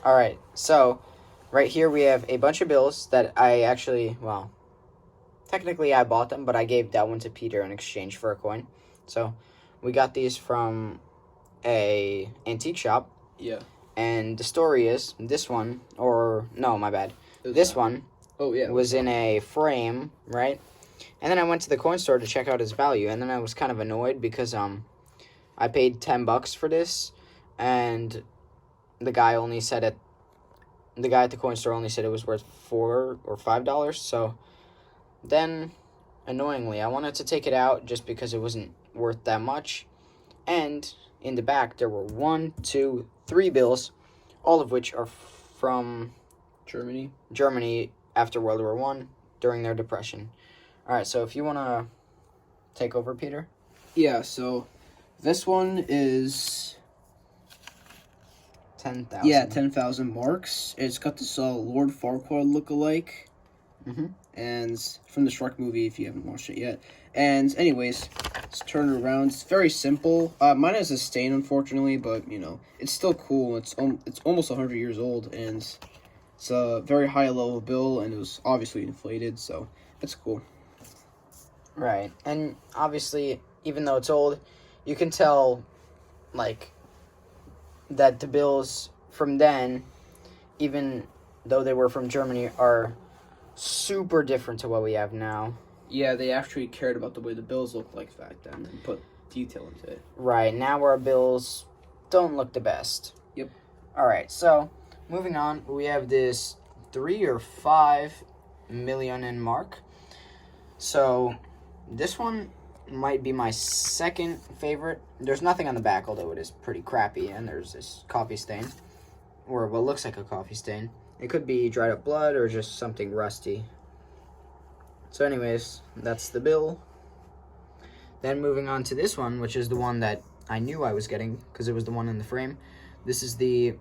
All right, so right here we have a bunch of bills that I actually, well, technically I bought them, but I gave that one to Peter in exchange for a coin. So we got these from a antique shop. Yeah. And the story is this one, or no, my bad. This one was in a frame, right? And then I went to the coin store to check out its value, and then I was kind of annoyed because I paid $10 for this, and the guy at the coin store only said it was worth $4 or $5. So then, annoyingly, I wanted to take it out just because it wasn't worth that much, and in the back there were 1, 2, 3 bills, all of which are from Germany after World War I during their depression. All right, so if you want to take over, Peter. Yeah, so this one is 10,000. Yeah, 10,000 marks. It's got this Lord Farquaad look-alike. Mm-hmm. And from the Shrek movie, if you haven't watched it yet. And anyways, let's turn it around. It's very simple. Mine has a stain, unfortunately, but it's still cool. It's almost 100 years old, and it's a very high level bill, and it was obviously inflated, so it's cool. Right, and obviously, even though it's old, you can tell, like, that the bills from then, even though they were from Germany, are super different to what we have now. Yeah, they actually cared about the way the bills looked like back then and put detail into it. Right, now our bills don't look the best. Yep. Alright, so, moving on, we have this 3 or 5 million in mark. So, this one might be my second favorite. There's nothing on the back, although it is pretty crappy, and there's this coffee stain, or what looks like a coffee stain. It could be dried up blood or just something rusty. So anyways, that's the bill. Then moving on to this one, which is the one that I knew I was getting because it was the one in the frame. This is the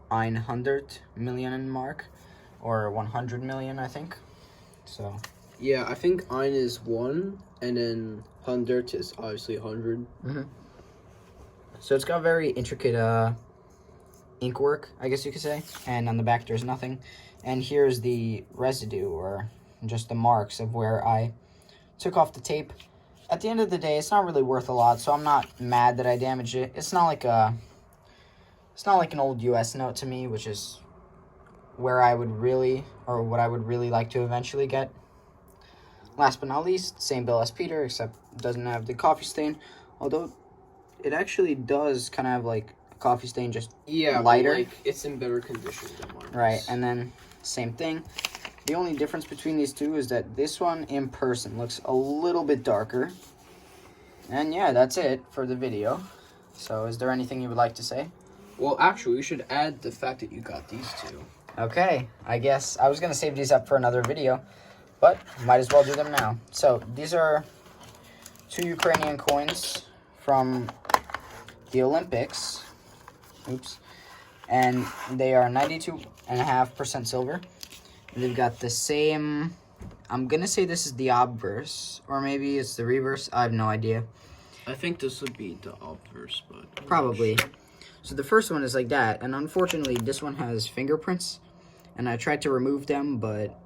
100 million mark, or 100 million, I think. So yeah, I think ein is 1, and then 100 is obviously 100. Mm-hmm. So it's got very intricate ink work, I guess you could say. And on the back, there's nothing. And here's the residue, or just the marks of where I took off the tape. At the end of the day, it's not really worth a lot, so I'm not mad that I damaged it. It's not like an old US note to me, which is where I would really, or what I would really like to eventually get. Last but not least, same bill as Peter, except it doesn't have the coffee stain, although it actually does kind of have like a coffee stain, just lighter. Like, it's in better condition than mine. Right, and then same thing. The only difference between these two is that this one in person looks a little bit darker. And yeah, that's it for the video. So is there anything you would like to say? Well, actually, we should add the fact that you got these two. Okay, I guess I was going to save these up for another video, but might as well do them now. So these are 2 Ukrainian coins from the Olympics. Oops. And they are 92.5% silver. They've got the same, I'm going to say this is the obverse, or maybe it's the reverse. I have no idea. I think this would be the obverse, but probably. So the first one is like that, and unfortunately this one has fingerprints, and I tried to remove them, but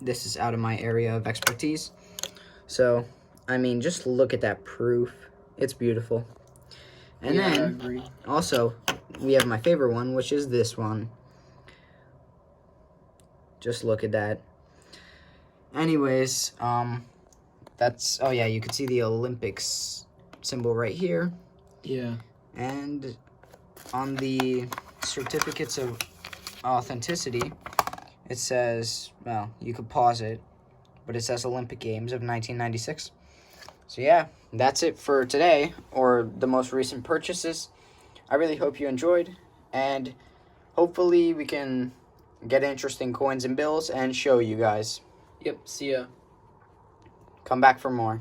this is out of my area of expertise. So, I mean, just look at that proof. It's beautiful. And yeah, then, I agree. Also, we have my favorite one, which is this one. Just look at that. Anyways, that's, oh yeah, you can see the Olympics symbol right here. Yeah. And on the certificates of authenticity, it says, well, you could pause it, but it says Olympic Games of 1996. So yeah, that's it for today, or the most recent purchases. I really hope you enjoyed, and hopefully we can get interesting coins and bills and show you guys. Yep, see ya. Come back for more.